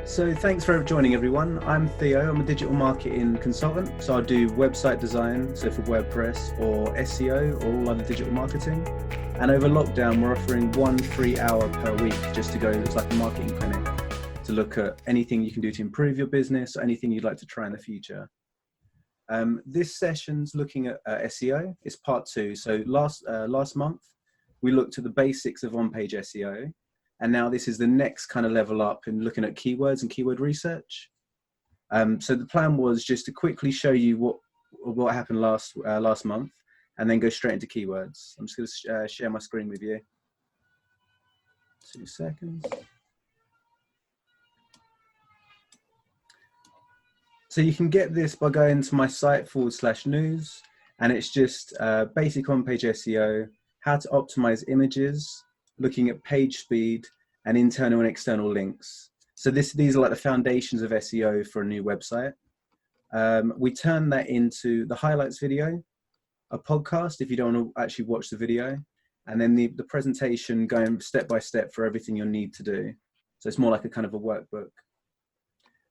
So thanks for joining everyone. I'm Theo, I'm a digital marketing consultant. So I do website design, so for WordPress or SEO or all other digital marketing. And over lockdown, we're offering 1 free hour per week just to go, it's like a marketing clinic, to look at anything you can do to improve your business, anything you'd like to try in the future. This session's looking at SEO. It's part 2. So last month, we looked at the basics of on-page SEO. And now this is the next kind of level up in looking at keywords and keyword research. So the plan was just to quickly show you what happened last month, and then go straight into keywords. I'm just going to share my screen with you. 2 seconds. So you can get this by going to my site /news, and it's just basic on-page SEO, how to optimize images, looking at page speed, and internal and external links. So these are like the foundations of SEO for a new website. We turn that into the highlights video, a podcast if you don't want to actually watch the video, and then the presentation going step by step for everything you'll need to do. So it's more like a kind of a workbook.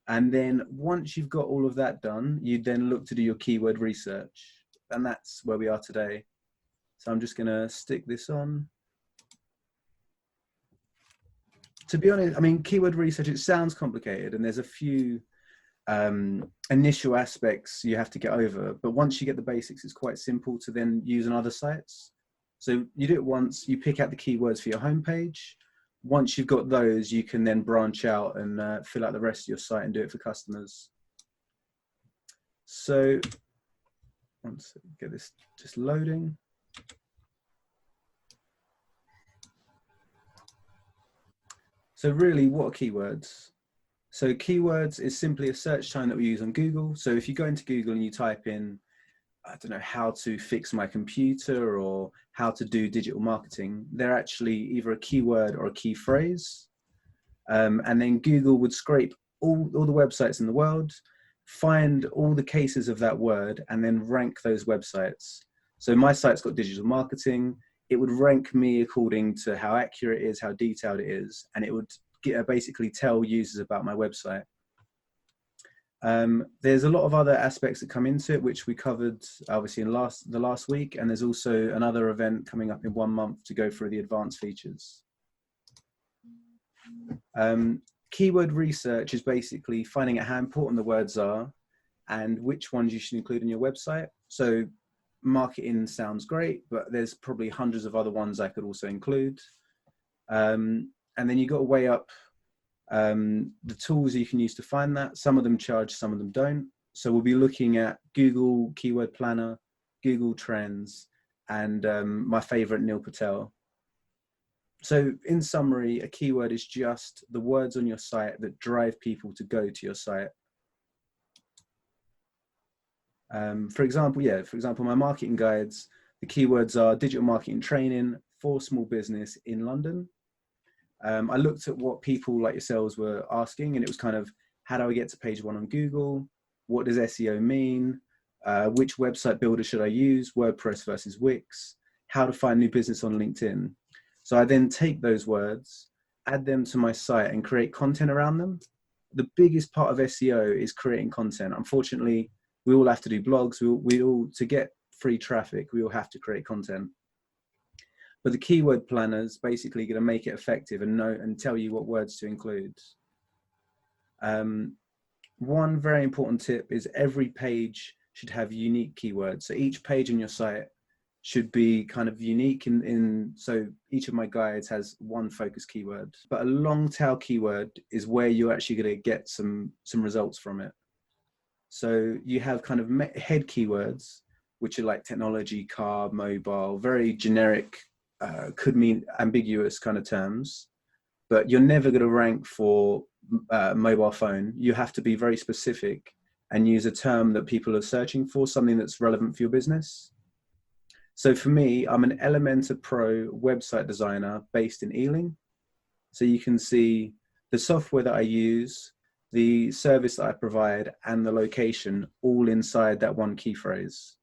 And then once you've got all of that done, you then look to do your keyword research. And that's where we are today. So I'm just going to stick this on. To be honest, I mean, keyword research, it sounds complicated, and there's a few initial aspects you have to get over. But once you get the basics, it's quite simple to then use on other sites. So you do it once, you pick out the keywords for your homepage. Once you've got those, you can then branch out and fill out the rest of your site and do it for customers. So once I get this just loading. So really, what are keywords? So keywords is simply a search term that we use on Google. So if you go into Google and you type in, I don't know, how to fix my computer or how to do digital marketing, they're actually either a keyword or a key phrase. And then Google would scrape all the websites in the world, find all the cases of that word, and then rank those websites. So my site's got digital marketing. It would rank me according to how accurate it is, how detailed it is, and it would basically tell users about my website. There's a lot of other aspects that come into it, which we covered obviously in the last week, and there's also another event coming up in 1 month to go through the advanced features. Keyword research is basically finding out how important the words are and which ones you should include in your website. So marketing sounds great, but there's probably hundreds of other ones I could also include. And then you've got to weigh up the tools you can use to find that. Some of them charge, some of them don't. So we'll be looking at Google Keyword Planner, Google Trends, and my favorite, Neil Patel. So in summary, a keyword is just the words on your site that drive people to go to your site. For example, my marketing guides, the keywords are digital marketing training for small business in London. I looked at what people like yourselves were asking, and it was kind of, how do I get to page 1 on Google? What does SEO mean? Which website builder should I use? WordPress versus Wix? How to find new business on LinkedIn? So I then take those words, add them to my site, and create content around them. The biggest part of SEO is creating content. Unfortunately, we all have to do blogs. We all, to get free traffic, we all have to create content. But the keyword planners basically going to make it effective and know and tell you what words to include. One very important tip is every page should have unique keywords. So each page on your site should be kind of unique so each of my guides has one focus keyword. But a long tail keyword is where you're actually going to get some results from it. So you have kind of head keywords, which are like technology, car, mobile, very generic, could mean ambiguous kind of terms, but you're never going to rank for mobile phone. You have to be very specific and use a term that people are searching for, something that's relevant for your business. So for me, I'm an Elementor Pro website designer based in Ealing. So you can see the software that I use, the service that I provide, and the location all inside that one key phrase.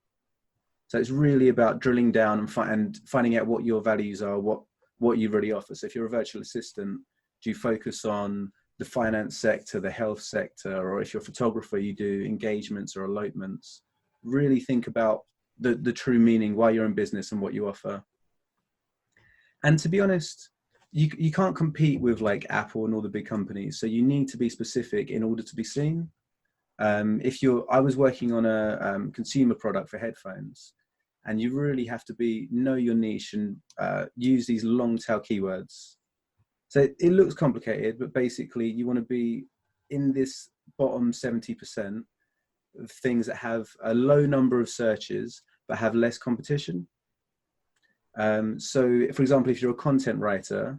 So it's really about drilling down and finding out what your values are, what you really offer. So if you're a virtual assistant, do you focus on the finance sector, the health sector, or if you're a photographer, you do engagements or elopements. Really think about the true meaning, why you're in business and what you offer. And to be honest, you can't compete with like Apple and all the big companies. So you need to be specific in order to be seen. I was working on a consumer product for headphones, and you really have to know your niche and use these long tail keywords. So it looks complicated, but basically you want to be in this bottom 70% of things that have a low number of searches, but have less competition. So for example, if you're a content writer,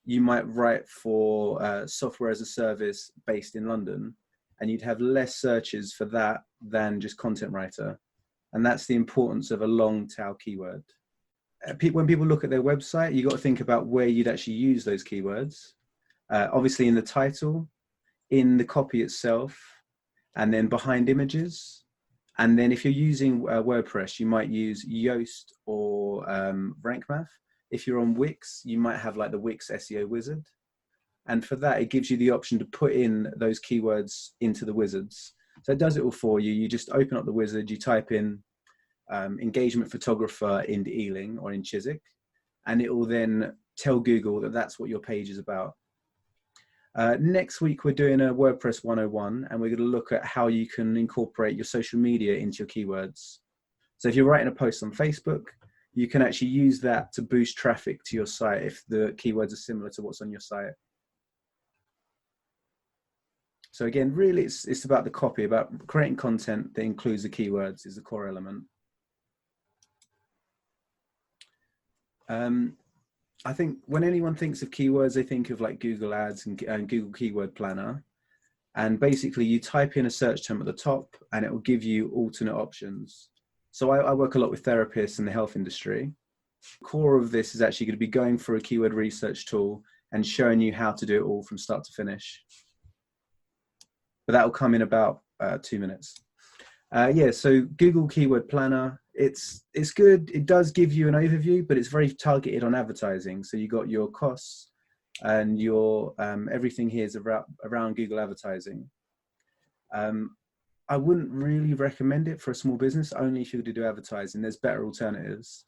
you might write for software as a service based in London, and you'd have less searches for that than just content writer. And that's the importance of a long tail keyword. When people look at their website, you got to think about where you'd actually use those keywords. Obviously in the title, in the copy itself, and then behind images. And then if you're using WordPress, you might use Yoast or Rank Math. If you're on Wix, you might have like the Wix SEO wizard. And for that, it gives you the option to put in those keywords into the wizards. So it does it all for you. You just open up the wizard, you type in engagement photographer in Ealing or in Chiswick, and it will then tell Google that that's what your page is about. Next week, we're doing a WordPress 101, and we're going to look at how you can incorporate your social media into your keywords. So if you're writing a post on Facebook, you can actually use that to boost traffic to your site if the keywords are similar to what's on your site. So again, really, it's about the copy, about creating content that includes the keywords is the core element. I think when anyone thinks of keywords, they think of like Google Ads and Google Keyword Planner. And basically you type in a search term at the top and it will give you alternate options. So I work a lot with therapists in the health industry. The core of this is actually going to be going for a keyword research tool and showing you how to do it all from start to finish. But that will come in about 2 minutes. Yeah, so Google Keyword Planner, it's good. It does give you an overview, but it's very targeted on advertising. So you got your costs and your everything here is around Google advertising. I wouldn't really recommend it for a small business, only if you're going to do advertising. There's better alternatives.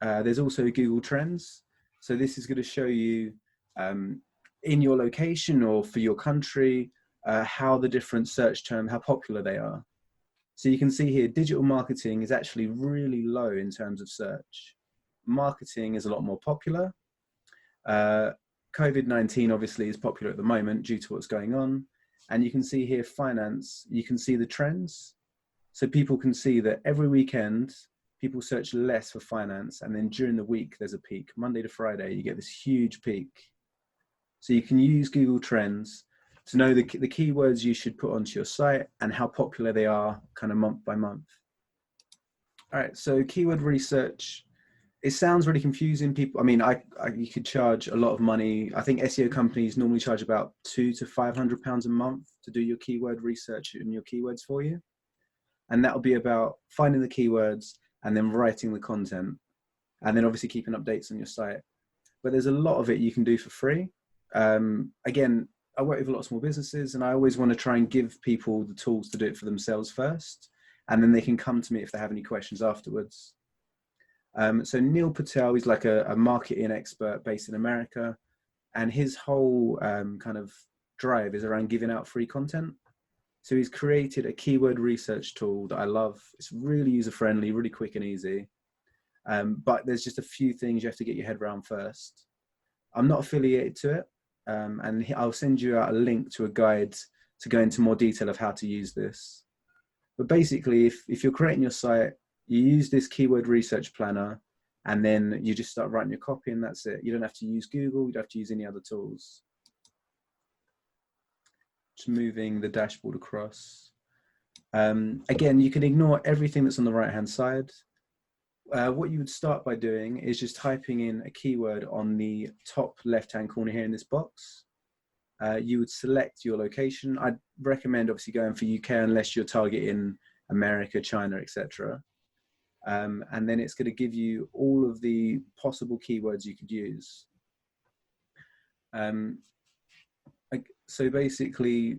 There's also Google Trends. So this is going to show you in your location or for your country, how the different search terms, how popular they are. So you can see here, digital marketing is actually really low in terms of search. Marketing is a lot more popular. COVID-19 obviously is popular at the moment due to what's going on. And you can see here finance, you can see the trends. So people can see that every weekend, people search less for finance. And then during the week, there's a peak. Monday to Friday, you get this huge peak. So you can use Google Trends to know the keywords you should put onto your site and how popular they are kind of month by month. All right, so keyword research, it sounds really confusing. People, I mean, you could charge a lot of money. I think SEO companies normally charge about £200 to £500 a month to do your keyword research and your keywords for you. And that'll be about finding the keywords and then writing the content and then obviously keeping updates on your site. But there's a lot of it you can do for free. Again, I work with a lot of small businesses and I always want to try and give people the tools to do it for themselves first. And then they can come to me if they have any questions afterwards. So Neil Patel is like a marketing expert based in America. And his whole kind of drive is around giving out free content. So he's created a keyword research tool that I love. It's really user-friendly, really quick and easy. But there's just a few things you have to get your head around first. I'm not affiliated to it. And I'll send you out a link to a guide to go into more detail of how to use this. But basically, if you're creating your site, you use this keyword research planner, and then you just start writing your copy, and that's it. You don't have to use Google. You don't have to use any other tools. Just moving the dashboard across. Again, you can ignore everything that's on the right-hand side. What you would start by doing is just typing in a keyword on the top left-hand corner here in this box. You would select your location. I'd recommend obviously going for UK unless you're targeting America, China, etc. And then it's going to give you all of the possible keywords you could use. like, so basically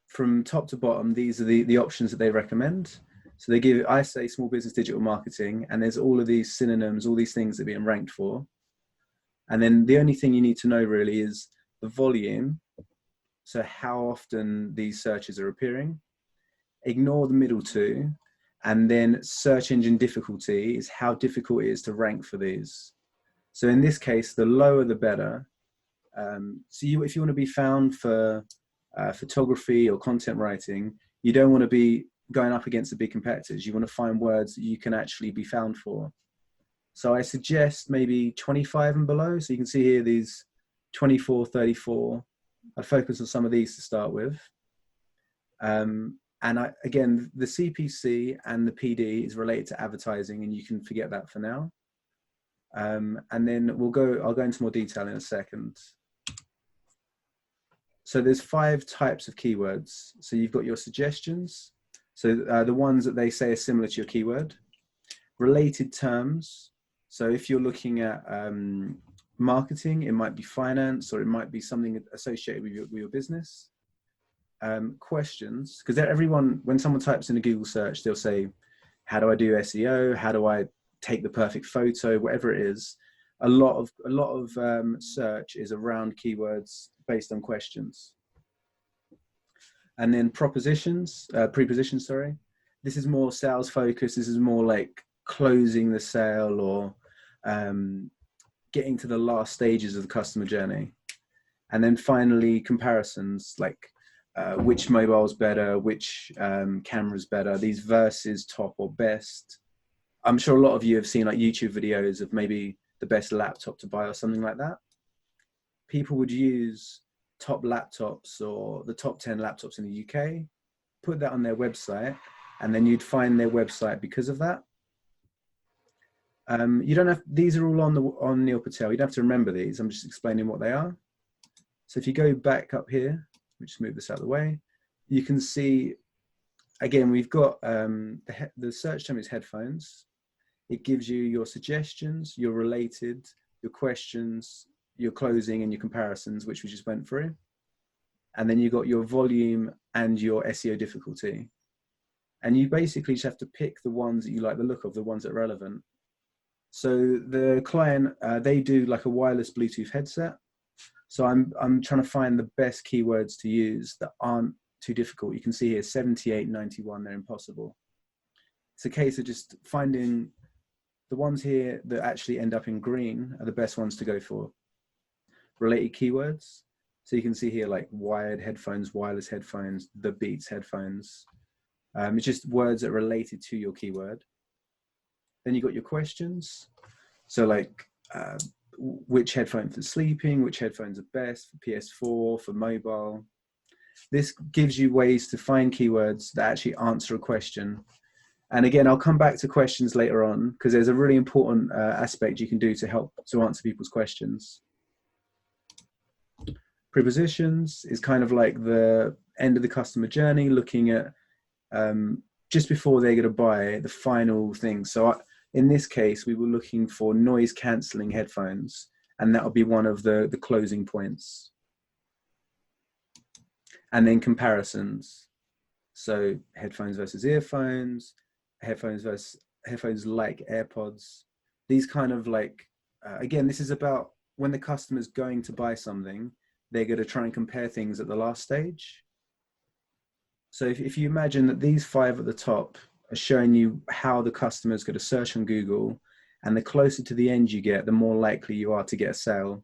from top to bottom, these are the options that they recommend. So they give, I say small business digital marketing, and there's all of these synonyms, all these things that are being ranked for. And then the only thing you need to know really is the volume. So how often these searches are appearing. Ignore the middle two. And then search engine difficulty is how difficult it is to rank for these. So in this case, the lower the better. So if you want to be found for photography or content writing, you don't want to be going up against the big competitors. You want to find words that you can actually be found for. So I suggest maybe 25 and below. So you can see here these 24, 34. I'd focus on some of these to start with. And again, the CPC and the PD is related to advertising, and you can forget that for now. And then I'll go into more detail in a second. So there's 5 types of keywords. So you've got your suggestions. So the ones that they say are similar to your keyword. Related terms. So if you're looking at marketing, it might be finance, or it might be something associated with your business. Questions, because everyone, when someone types in a Google search, they'll say, how do I do SEO? How do I take the perfect photo? Whatever it is. A lot of search is around keywords based on questions. And then prepositions, sorry. This is more sales focused. This is more like closing the sale, or getting to the last stages of the customer journey. And then finally, comparisons, like which mobile's better, which camera's better, these versus top or best. I'm sure a lot of you have seen like YouTube videos of maybe the best laptop to buy or something like that. People would use top laptops or the top 10 laptops in the UK, put that on their website, and then you'd find their website because of that. You don't have, these are all on Neil Patel. You don't have to remember these. I'm just explaining what they are. So if you go back up here, we just move this out of the way, you can see, again, we've got the search term is headphones. It gives you your suggestions, your related, your questions, your closing, and your comparisons, which we just went through. And then you got your volume and your SEO difficulty. And you basically just have to pick the ones that you like the look of, the ones that are relevant. So the client, they do like a wireless Bluetooth headset. So I'm trying to find the best keywords to use that aren't too difficult. You can see here 78, 91, they're impossible. It's a case of just finding the ones here that actually end up in green are the best ones to go for. Related keywords. So you can see here like wired headphones, wireless headphones, the Beats headphones. It's just words that are related to your keyword. Then you got your questions. So like which headphone for sleeping, which headphones are best for PS4, for mobile. This gives you ways to find keywords that actually answer a question. And again, I'll come back to questions later on, because there's a really important aspect you can do to help to answer people's questions. Prepositions is kind of like the end of the customer journey, looking at just before they're going to buy the final thing. So in this case, we were looking for noise cancelling headphones, and that would be one of the closing points. And then comparisons. So headphones versus earphones, headphones like AirPods. These kind of like, again, this is about when the customer's going to buy something, they're going to try and compare things at the last stage. So if you imagine that these 5 at the top are showing you how the customer's going to search on Google, and the closer to the end you get, the more likely you are to get a sale.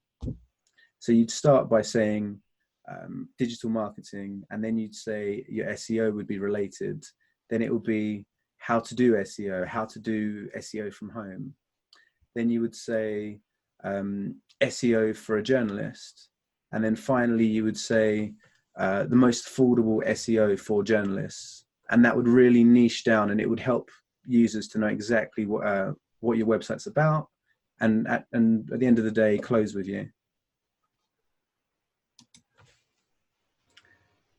So you'd start by saying digital marketing, and then you'd say your SEO would be related. Then it would be how to do SEO, how to do SEO from home. Then you would say SEO for a journalist. And then finally you would say the most affordable SEO for journalists. And that would really niche down, and it would help users to know exactly what your website's about, and at the end of the day, close with you.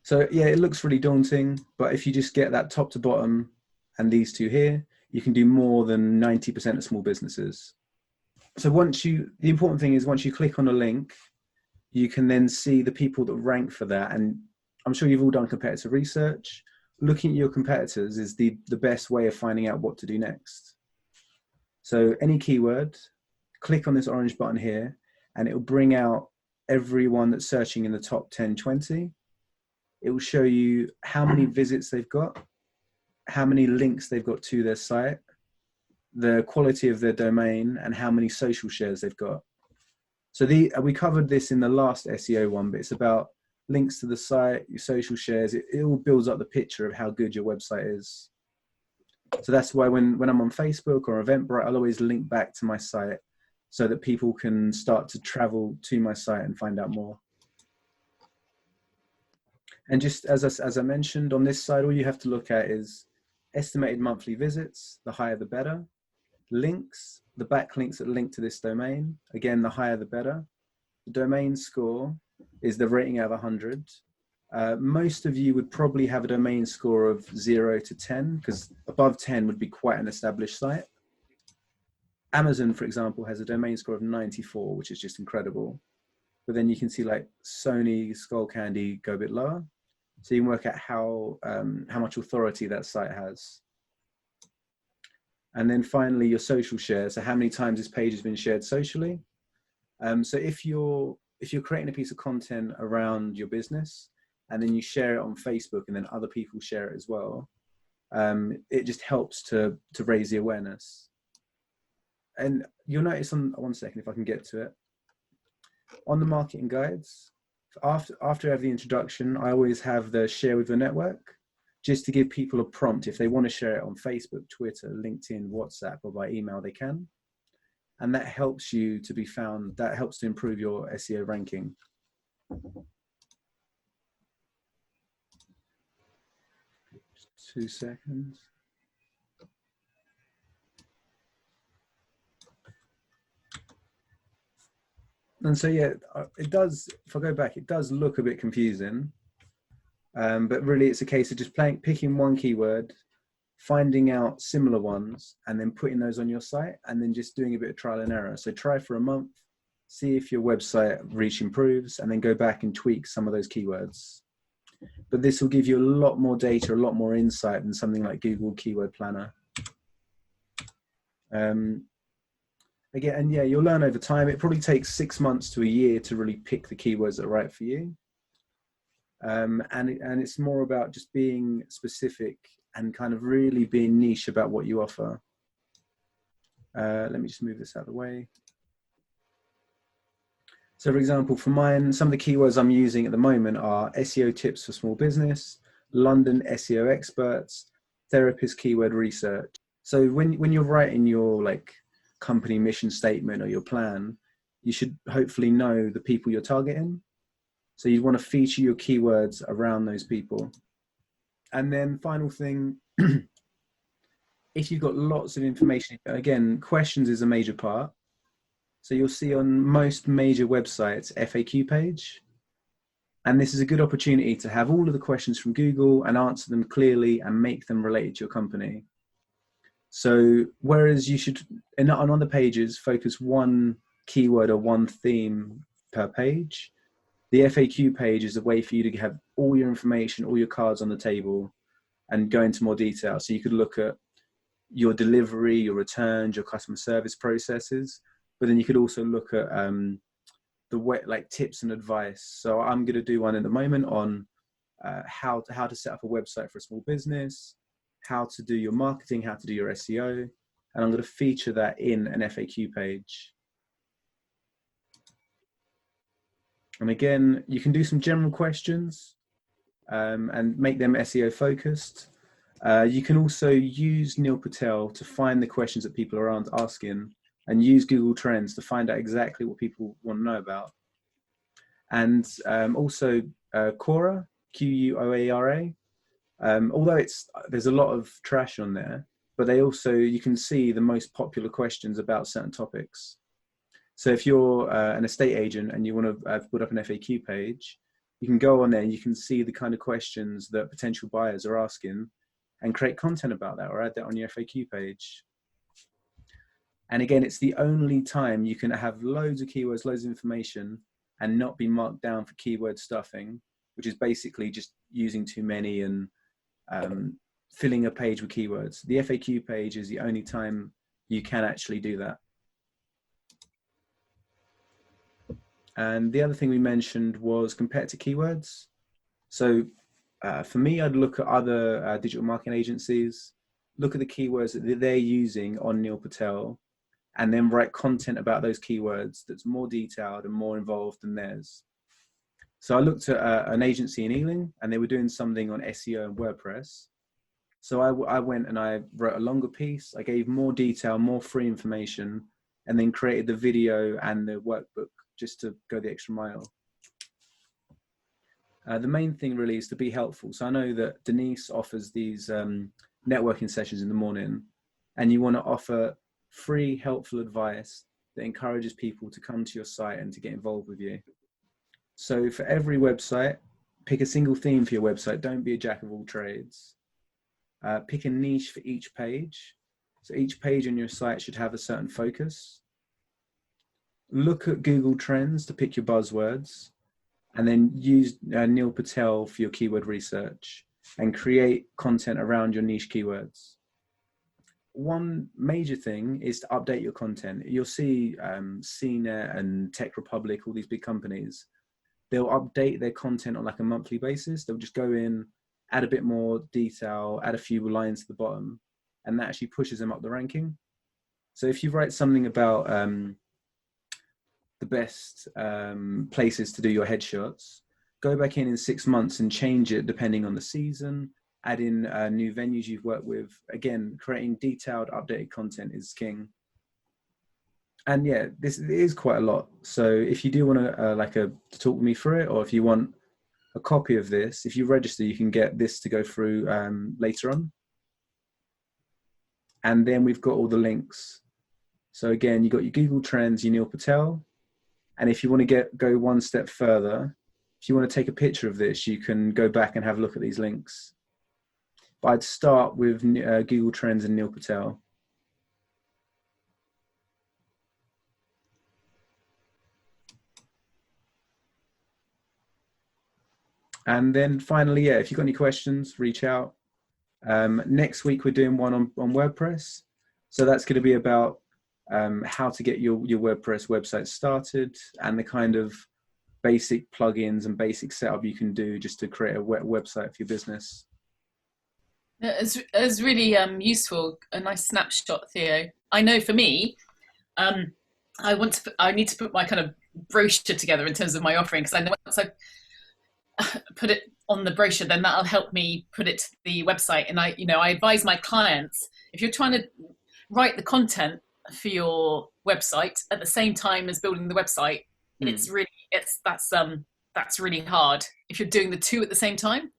So yeah, it looks really daunting, but if you just get that top to bottom and these 2 here, you can do more than 90% of small businesses. So the important thing is once you click on a link, you can then see the people that rank for that. And I'm sure you've all done competitor research. Looking at your competitors is the best way of finding out what to do next. So any keyword, click on this orange button here, and it will bring out everyone that's searching in the top 10, 20. It will show you how many visits they've got, how many links they've got to their site, the quality of their domain, and how many social shares they've got. So we covered this in the last SEO one, but it's about links to the site, your social shares. It all builds up the picture of how good your website is. So that's why when I'm on Facebook or Eventbrite, I'll always link back to my site so that people can start to travel to my site and find out more. And just as I mentioned, on this side, all you have to look at is estimated monthly visits, the higher the better. Links, the backlinks that link to this domain, again, the higher the better. The domain score is the rating out of 100. Most of you would probably have a domain score of 0 to 10, because above 10 would be quite an established site. Amazon, for example, has a domain score of 94, which is just incredible. But then you can see like Sony, Skullcandy go a bit lower. So you can work out how much authority that site has. And then finally, your social share. So how many times this page has been shared socially. So if you're creating a piece of content around your business and then you share it on Facebook and then other people share it as well, it just helps to raise the awareness. And you'll notice on one second, if I can get to it, on the marketing guides, after I have the introduction, I always have the share with your network, just to give people a prompt. If they want to share it on Facebook, Twitter, LinkedIn, WhatsApp, or by email, they can. And that helps you to be found. That helps to improve your SEO ranking. Just 2 seconds. And so, yeah, it does, if I go back, it does look a bit confusing. But really it's a case of just picking one keyword, finding out similar ones, and then putting those on your site, and then just doing a bit of trial and error. So try for a month, see if your website reach improves, and then go back and tweak some of those keywords. But this will give you a lot more data, a lot more insight than something like Google Keyword Planner. Again, and yeah, you'll learn over time. It probably takes 6 months to a year to really pick the keywords that are right for you. And it's more about just being specific and kind of really being niche about what you offer. Let me just move this out of the way. So for example, for mine, some of the keywords I'm using at the moment are SEO tips for small business, London SEO experts, therapist keyword research. So when you're writing your like company mission statement or your plan, you should hopefully know the people you're targeting. So you want to feature your keywords around those people. And then final thing, if you've got lots of information, again, questions is a major part. So you'll see on most major websites, FAQ page. And this is a good opportunity to have all of the questions from Google and answer them clearly and make them related to your company. So whereas you should, on other pages, focus one keyword or one theme per page, the FAQ page is a way for you to have all your information, all your cards on the table, and go into more detail. So you could look at your delivery, your returns, your customer service processes, but then you could also look at the way, like tips and advice. So I'm going to do one at the moment on how to set up a website for a small business, how to do your marketing, how to do your SEO, and I'm going to feature that in an FAQ page. And again, you can do some general questions and make them SEO focused. You can also use Neil Patel to find the questions that people are asking and use Google Trends to find out exactly what people want to know about. And also Quora, Quoara. Although there's a lot of trash on there, but you can see the most popular questions about certain topics. So if you're an estate agent and you want to put up an FAQ page, you can go on there and you can see the kind of questions that potential buyers are asking and create content about that or add that on your FAQ page. And again, it's the only time you can have loads of keywords, loads of information, and not be marked down for keyword stuffing, which is basically just using too many and filling a page with keywords. The FAQ page is the only time you can actually do that. And the other thing we mentioned was compare to keywords. So for me, I'd look at other digital marketing agencies, look at the keywords that they're using on Neil Patel, and then write content about those keywords that's more detailed and more involved than theirs. So I looked at an agency in Ealing, and they were doing something on SEO and WordPress. So I went and I wrote a longer piece. I gave more detail, more free information, and then created the video and the workbook just to go the extra mile. The main thing really is to be helpful. So I know that Denise offers these networking sessions in the morning, and you want to offer free, helpful advice that encourages people to come to your site and to get involved with you. So for every website, pick a single theme for your website. Don't be a jack of all trades. Pick a niche for each page. So each page on your site should have a certain focus. Look at Google Trends to pick your buzzwords, and then use Neil Patel for your keyword research and create content around your niche keywords. One major thing is to update your content. You'll see CNET and Tech Republic, all these big companies, they'll update their content on like a monthly basis. They'll just go in, add a bit more detail, add a few lines to the bottom, and that actually pushes them up the ranking. So if you write something about the best places to do your headshots, go back in 6 months and change it depending on the season, add in new venues you've worked with. Again, creating detailed, updated content is king. And yeah, this is quite a lot. So if you do want to talk with me through it, or if you want a copy of this, if you register, you can get this to go through later on. And then we've got all the links. So again, you got your Google Trends, your Neil Patel. And if you want to go one step further, if you want to take a picture of this, you can go back and have a look at these links. But I'd start with Google Trends and Neil Patel. And then finally, yeah, if you've got any questions, reach out. Next week, we're doing one on WordPress. So that's going to be about how to get your WordPress website started and the kind of basic plugins and basic setup you can do just to create a website for your business. It's really useful, a nice snapshot, Theo. I know for me, I need to put my kind of brochure together in terms of my offering, because I know once I put it on the brochure, then that'll help me put it to the website. And I advise my clients, if you're trying to write the content for your website at the same time as building the website, that's really hard if you're doing the two at the same time.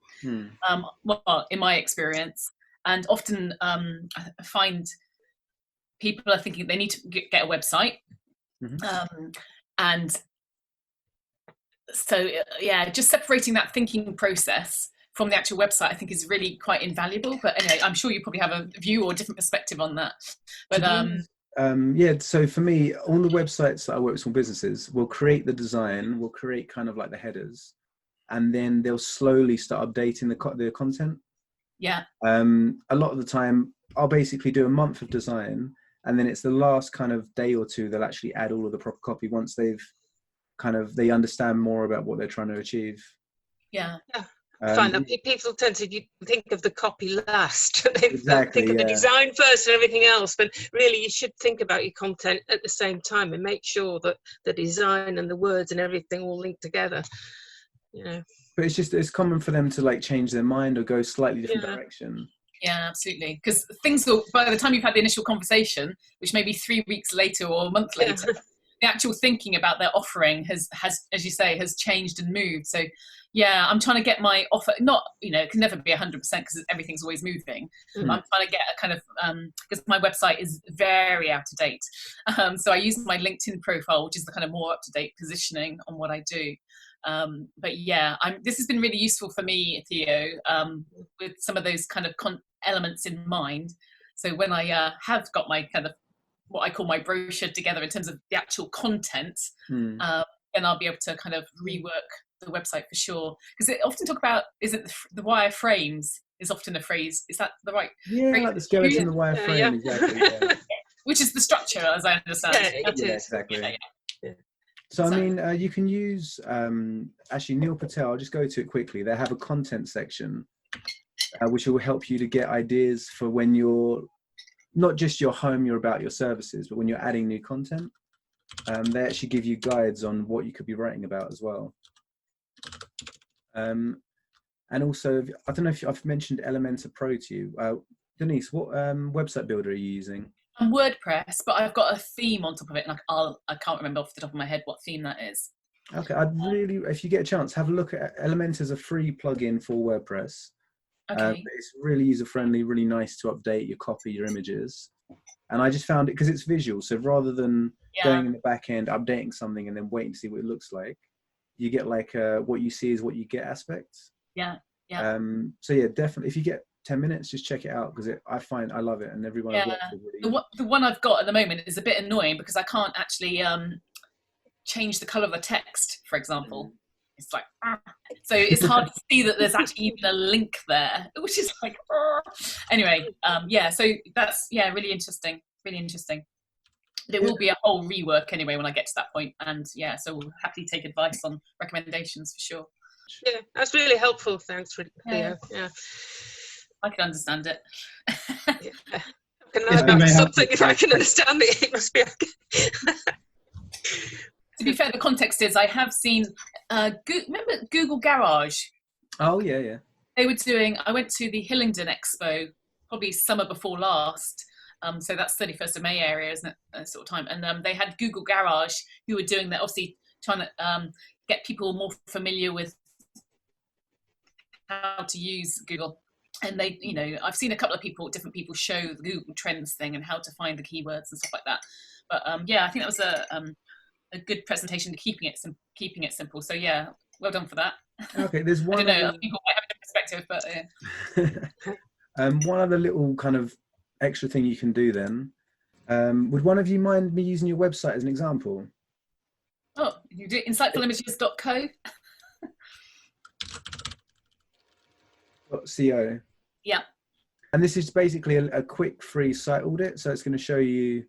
Well, in my experience, and often I find people are thinking they need to get a website, and so yeah, just separating that thinking process from the actual website, I think, is really quite invaluable. But anyway, I'm sure you probably have a view or a different perspective on that. But yeah, so for me, all the websites that I work with small businesses will create the design, will create kind of like the headers, and then they'll slowly start updating the content. Yeah. A lot of the time, I'll basically do a month of design, and then it's the last kind of day or two they'll actually add all of the proper copy once they understand more about what they're trying to achieve. Yeah. I find that people tend to think of the copy last. Exactly, think of the design first and everything else, but really you should think about your content at the same time and make sure that the design and the words and everything all link together. But it's common for them to like change their mind or go slightly different direction. Yeah, absolutely. Because things will, by the time you've had the initial conversation, which may be 3 weeks later or a month later, the actual thinking about their offering has, as you say, has changed and moved. So yeah, I'm trying to get my offer, not, it can never be 100% because everything's always moving. I'm trying to get a kind of, because my website is very out of date. So I use my LinkedIn profile, which is the kind of more up-to-date positioning on what I do. But yeah, this has been really useful for me, Theo, with some of those kind of elements in mind. So when I have got my kind of what I call my brochure together in terms of the actual content, then I'll be able to kind of rework the website for sure. Because it often talk about, is it the wireframes is often a phrase. Is that the right phrase? Like the skeleton, the wireframe, exactly. Yeah. Which is the structure, as I understand. Yeah, it is. Exactly. Yeah. So, I mean, you can use, actually, Neil Patel, I'll just go to it quickly. They have a content section, which will help you to get ideas for when you're, not just your home, you're about your services, but when you're adding new content. They actually give you guides on what you could be writing about as well. And also, I don't know if I've mentioned Elementor Pro to you. Denise, what website builder are you using? WordPress, but I've got a theme on top of it, and I can't remember off the top of my head what theme that is. Okay, I'd really, if you get a chance, have a look at Elementor. Is a free plugin for WordPress. Okay. It's really user-friendly, really nice to update your copy, your images. And I just found it, because it's visual, so rather than going in the back end, updating something and then waiting to see what it looks like, you get like what you see is what you get aspects. Yeah. So yeah, definitely, if you get 10 minutes, just check it out, because I love it, and everyone I've worked with really... The one I've got at the moment is a bit annoying because I can't actually change the color of the text, for example. It's like, so it's hard to see that there's actually even a link there, which is like, anyway, so that's, really interesting. There will be a whole rework anyway when I get to that point, and so we'll happily take advice on recommendations for sure. Yeah, that's really helpful. Thanks, Theo. Yeah. I can understand it. Yeah. I can know something if I can understand it. It must be okay. To be fair, the context is I have seen, remember Google Garage? Oh, yeah. They were doing, I went to the Hillingdon Expo, probably summer before last. So that's 31st of May area, isn't it? Sort of time. And they had Google Garage who were doing that, obviously trying to get people more familiar with how to use Google. And they, I've seen a couple of different people show the Google Trends thing and how to find the keywords and stuff like that. But I think that was a good presentation to keeping it simple. So yeah, well done for that. Okay, there's one. I don't know, other people might have a different perspective, but one other little kind of extra thing you can do then. Would one of you mind me using your website as an example? Oh, you do insightfulimages.co. .co. Yeah. And this is basically a quick free site audit. So it's going to show you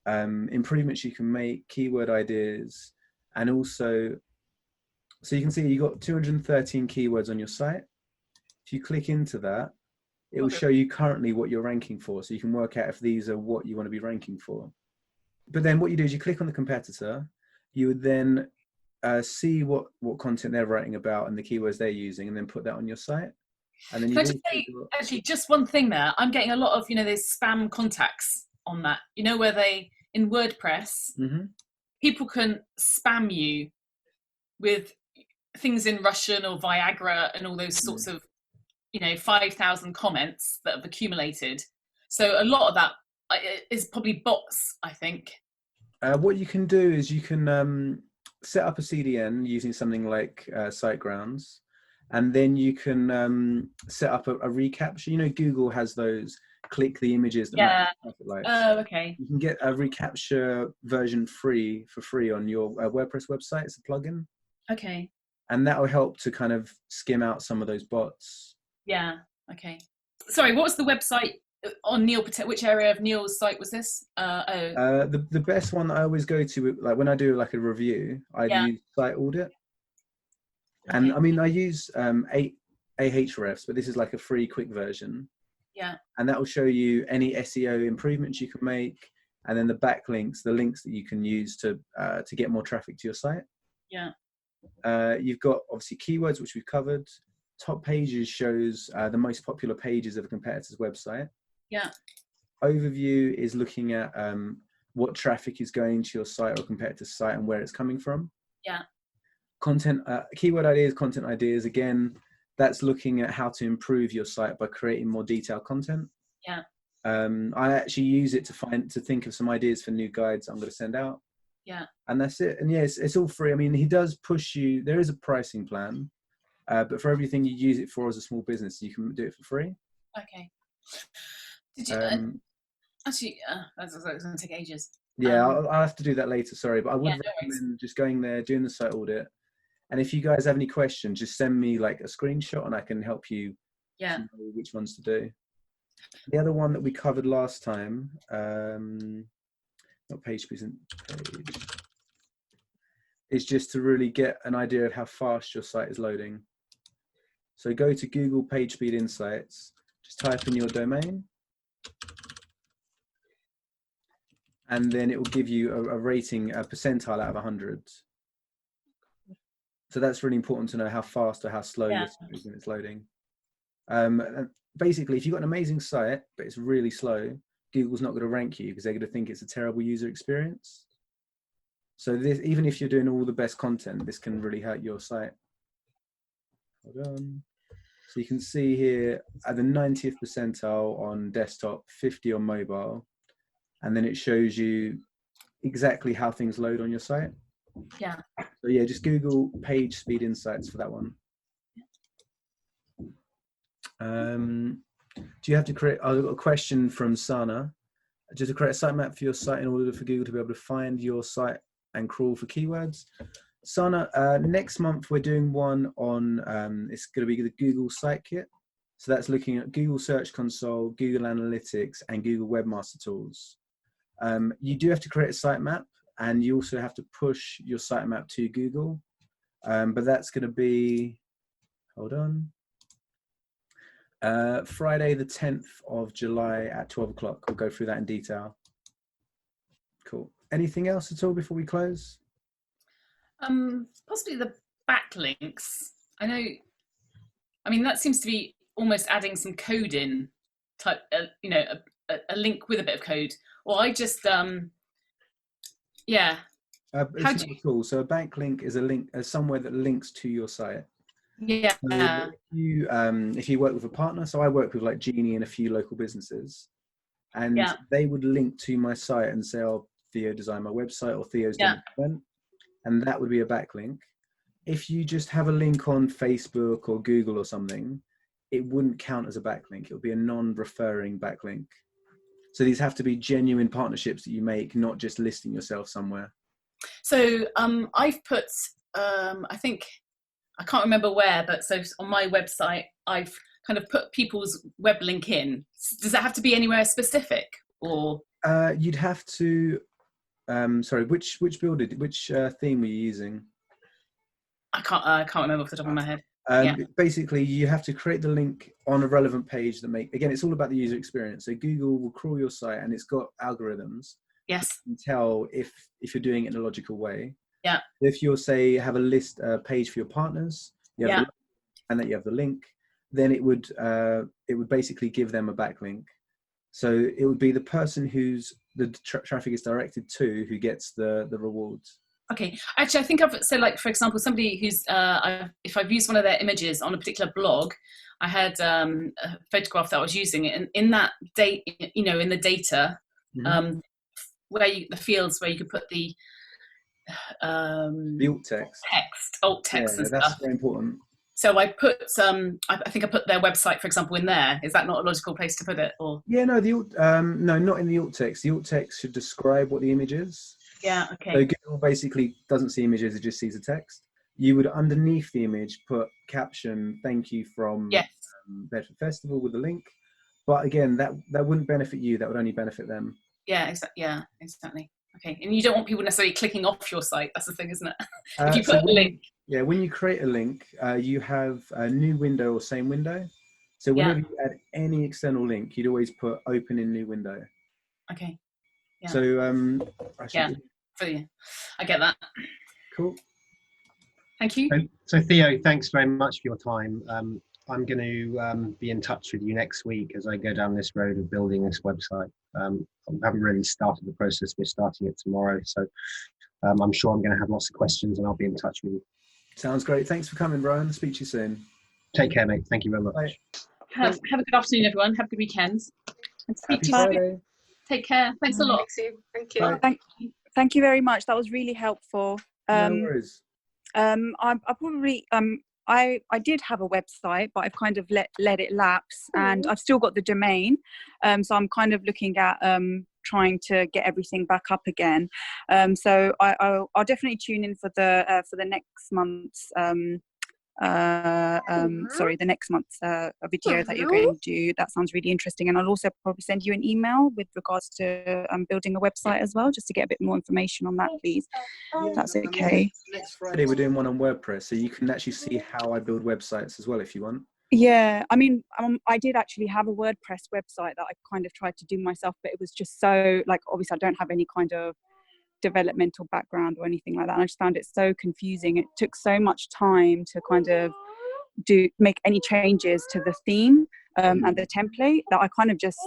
improvements you can make, keyword ideas, and also, so you can see you got 213 keywords on your site. If you click into that, it will show you currently what you're ranking for. So you can work out if these are what you want to be ranking for. But then what you do is you click on the competitor, you would then see what content they're writing about and the keywords they're using, and then put that on your site. And then Can I just say, actually, just one thing there. I'm getting a lot of, there's spam contacts on that. Where they, in WordPress, people can spam you with things in Russian or Viagra and all those sorts of, 5,000 comments that have accumulated. So a lot of that is probably bots, I think. What you can do is you can set up a CDN using something like SiteGrounds, and then you can set up a recapture. Google has those click the images that likes. Oh, okay. You can get a recapture version for free on your WordPress website. It's a plugin. Okay. And that will help to kind of skim out some of those bots. Yeah. Okay. Sorry, what was the website on Neil Patel? Which area of Neil's site was this? The best one that I always go to, like when I do like a review, I use Site Audit. And I mean, I use Ahrefs, but this is like a free quick version. Yeah. And that will show you any SEO improvements you can make, and then the backlinks, the links that you can use to get more traffic to your site. Yeah. You've got obviously keywords, which we've covered. Top pages shows the most popular pages of a competitor's website. Yeah. Overview is looking at what traffic is going to your site or competitor's site and where it's coming from. Yeah. Content, keyword ideas, content ideas. Again, that's looking at how to improve your site by creating more detailed content. Yeah. I actually use it to think of some ideas for new guides I'm going to send out. Yeah. And that's it. And yes, it's all free. I mean, he does push you. There is a pricing plan, but for everything you use it for as a small business, you can do it for free. Okay. Did you actually? That's going to take ages. Yeah, I'll have to do that later, sorry, but I would Yeah, no worries. recommend just going there, doing the site audit. And if you guys have any questions, just send me like a screenshot and I can help you Yeah. know which ones to do. The other one that we covered last time, not page, is just to really get an idea of how fast your site is loading. So go to Google PageSpeed Insights, just type in your domain, and then it will give you a rating, a percentile out of 100. So that's really important to know how fast or how slow your site is when it's loading. Basically, if you've got an amazing site, but it's really slow, Google's not going to rank you because they're going to think it's a terrible user experience. So this, even if you're doing all the best content, this can really hurt your site. Hold on. So you can see here at the 90th percentile on desktop, 50 on mobile, and then it shows you exactly how things load on your site. Yeah. So yeah, just Google PageSpeed Insights for that one. Do you have to create, I've got a question from Sana. Just to create a sitemap for your site in order for Google to be able to find your site and crawl for keywords. Sana, next month we're doing one on, it's going to be the Google Site Kit. So that's looking at Google Search Console, Google Analytics, and Google Webmaster Tools. You do have to create a sitemap, and you also have to push your sitemap to Google. But that's going to be, hold on, Friday the 10th of July at 12 o'clock. We'll go through that in detail. Cool. Anything else at all before we close? Possibly the backlinks. I know, I mean, that seems to be almost adding some code in, type, you know, a link with a bit of code. Or I just, yeah. It's not cool. So a backlink is a link, somewhere that links to your site. Yeah. So if you work with a partner, so I work with like Genie and a few local businesses, and they would link to my site and say, "Oh, Theo designed my website," or "Theo's done an event," and that would be a backlink. If you just have a link on Facebook or Google or something, it wouldn't count as a backlink. It would be a non-referring backlink. So these have to be genuine partnerships that you make, not just listing yourself somewhere. So I've put, I think, I can't remember where, but so on my website, I've kind of put people's web link in. Does that have to be anywhere specific, or? You'd have to, sorry, which theme were you using? I can't remember off the top of my head. Basically, you have to create the link on a relevant page that again, it's all about the user experience. So Google will crawl your site, and it's got algorithms. Yes. You can tell if you're doing it in a logical way. Yeah. If you'll say have a page for your partners, and that you have the link, then it would basically give them a backlink. So it would be the person who's the traffic is directed to who gets the rewards. Okay. Actually, I think so like, for example, somebody who's, if I've used one of their images on a particular blog, I had a photograph that I was using, and in that date, you know, in the data, where the fields where you could put the alt text. Alt text and stuff. That's very important. So I put I think I put their website, for example, in there. Is that not a logical place to put it? Or yeah, no, no, not in the alt text. The alt text should describe what the image is. Yeah, okay. So Google basically doesn't see images; it just sees the text. You would underneath the image put caption, "Thank you from Bedford Festival" with a link. But again, that wouldn't benefit you. That would only benefit them. Yeah, exactly. Okay, and you don't want people necessarily clicking off your site. That's the thing, isn't it? If you put a link. Yeah, when you create a link, you have a new window or same window. So whenever you add any external link, you'd always put open in new window. Okay. Yeah. So I get that. Cool. Thank you. So Theo, thanks very much for your time. I'm going to be in touch with you next week as I go down this road of building this website. I haven't really started the process. We're starting it tomorrow. So I'm sure I'm going to have lots of questions, and I'll be in touch with you. Sounds great. Thanks for coming, Brian. Speak to you soon. Take care, mate. Thank you very much. Bye. Have a good afternoon, everyone. Have a good weekend. And speak to you soon. Take care. Thanks a lot. Thank you. Thank you very much. That was really helpful. No worries. I I did have a website, but I've kind of let it lapse, and I've still got the domain. So I'm kind of looking at trying to get everything back up again. So I'll definitely tune in for the next month's the next month's video that you're going to do. That sounds really interesting, and I'll also probably send you an email with regards to building a website as well, just to get a bit more information on that, please. That's okay. Next Friday we're doing one on WordPress, so you can actually see how I build websites as well if you want. Yeah, I mean, I did actually have a WordPress website that I kind of tried to do myself, but it was just so, like, obviously I don't have any kind of developmental background or anything like that, and I just found it so confusing. It took so much time to kind of make any changes to the theme and the template, that I kind of just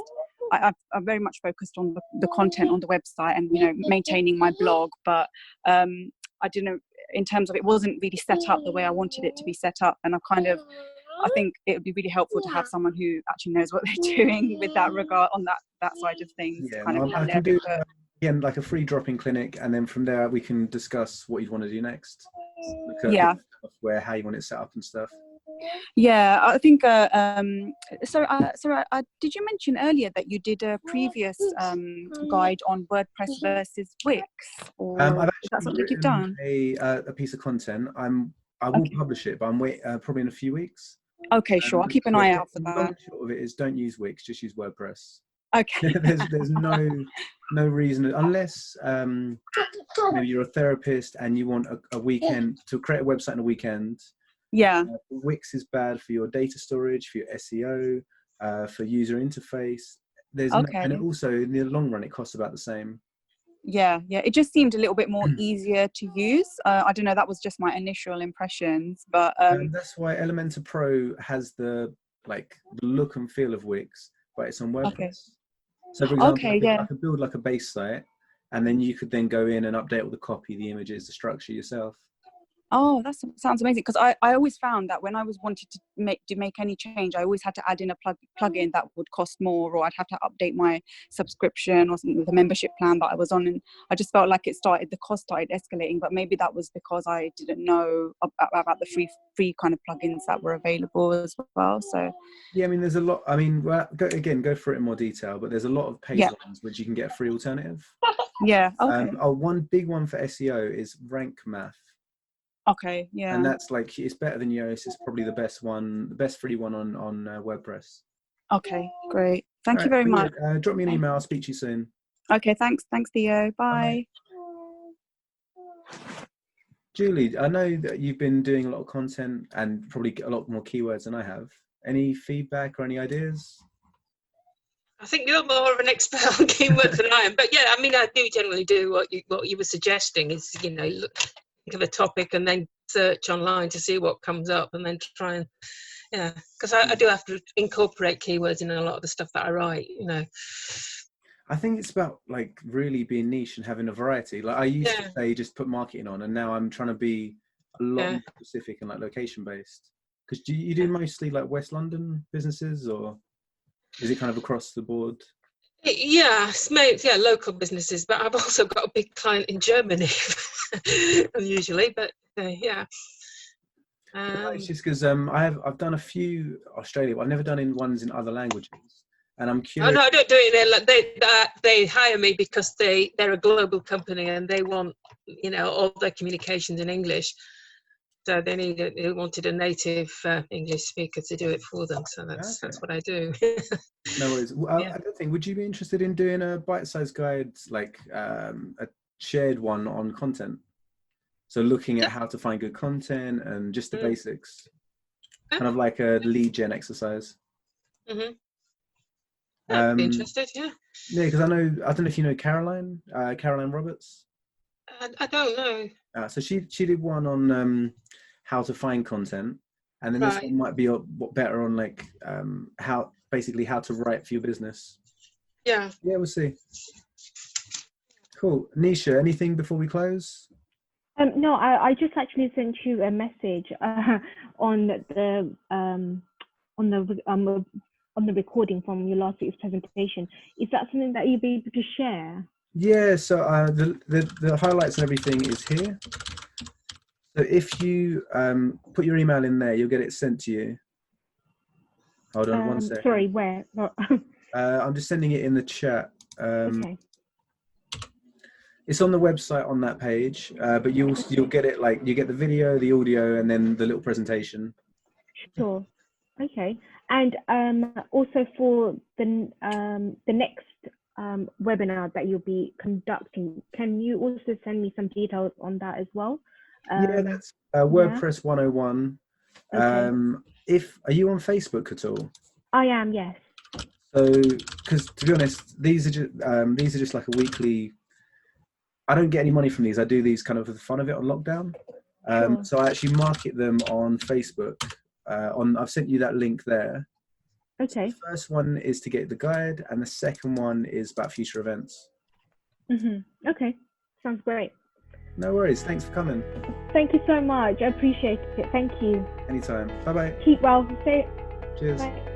I'm very much focused on the content on the website and, you know, maintaining my blog, but I didn't, in terms of, it wasn't really set up the way I wanted it to be set up, and I think it would be really helpful to have someone who actually knows what they're doing with that regard, on that side of things. Yeah, kind of I can do again like a free drop-in clinic, and then from there we can discuss what you'd want to do next. Look at software, how you want it set up and stuff. Yeah, I think so did you mention earlier that you did a previous guide on WordPress versus Wix, or I've is that something you've done? A piece of content. I will publish it, but I'm probably in a few weeks. Okay, sure. I'll keep an eye out for that. The long and short of it is, don't use Wix, just use WordPress. Okay. there's no reason, unless maybe you're a therapist and you want a weekend to create a website in a weekend. Yeah. Wix is bad for your data storage, for your SEO, for user interface. And also in the long run, it costs about the same. Yeah, it just seemed a little bit more easier to use. I don't know, that was just my initial impressions, but that's why Elementor Pro has the look and feel of Wix, but it's on WordPress. Okay. So for example, I could build like a base site, and then you could then go in and update all the copy, the images, the structure yourself. Oh, that sounds amazing, because I always found that when I was wanted to make any change, I always had to add in a plugin that would cost more, or I'd have to update my subscription or something, the membership plan that I was on, and I just felt like the cost started escalating. But maybe that was because I didn't know about the free kind of plugins that were available as well. So yeah, I mean, there's a lot. I mean, go through it in more detail, but there's a lot of paid ones which you can get a free alternative. Yeah. Okay. One big one for SEO is Rank Math. Okay, yeah. And that's it's better than Yoast. It's probably the best free one on WordPress. Okay, great. Thank you very much. Drop me an email. I'll speak to you soon. Okay, thanks, Theo. Bye. Julie, I know that you've been doing a lot of content and probably a lot more keywords than I have. Any feedback or any ideas? I think you're more of an expert on keywords than I am. But yeah, I mean, I do generally do what you were suggesting is, look, think of a topic and then search online to see what comes up, and then try and because I do have to incorporate keywords in a lot of the stuff that I write. I think it's about really being niche and having a variety. Like I used to say just put marketing on, and now I'm trying to be a lot more specific and location based. Because do you do mostly West London businesses, or is it kind of across the board? Yeah, local businesses, but I've also got a big client in Germany, usually. But yeah. It's just because I've done a few Australia, but I've never done ones in other languages, and I'm curious. Oh no, I don't do it. They hire me because they're a global company and they want all their communications in English. So they wanted a native English speaker to do it for them. So that's what I do. No worries. I don't think. Would you be interested in doing a bite-sized guide, a shared one on content? So looking at how to find good content and just the basics, kind of like a lead gen exercise. Mm-hmm. I'd be interested. Yeah. Yeah, because I don't know if you know Caroline Roberts. I don't know. So she did one on how to find content, and then this one might be better on how to write for your business. Yeah, we'll see. Cool. Nisha, anything before we close? No, I just actually sent you a message on the recording from your last week's presentation. Is that something that you'll be able to share? Yeah, so the highlights and everything is here. So if you put your email in there, you'll get it sent to you. Hold on one second. Sorry, where? I'm just sending it in the chat. Okay. It's on the website on that page, but you'll get it, like you get the video, the audio, and then the little presentation. Sure. Okay. And also for the next webinar that you'll be conducting, can you also send me some details on that as well? Yeah, that's WordPress 101. Okay. Are you on Facebook at all? I am, yes. So, because to be honest, these are just like a weekly. I don't get any money from these. I do these kind of for the fun of it on lockdown. Sure. So I actually market them on Facebook. I've sent you that link there. Okay. So the first one is to get the guide, and the second one is about future events. Okay. Sounds great. No worries. Thanks for coming. Thank you so much. I appreciate it. Thank you. Anytime. Bye bye. Keep well. Stay. Cheers. Bye.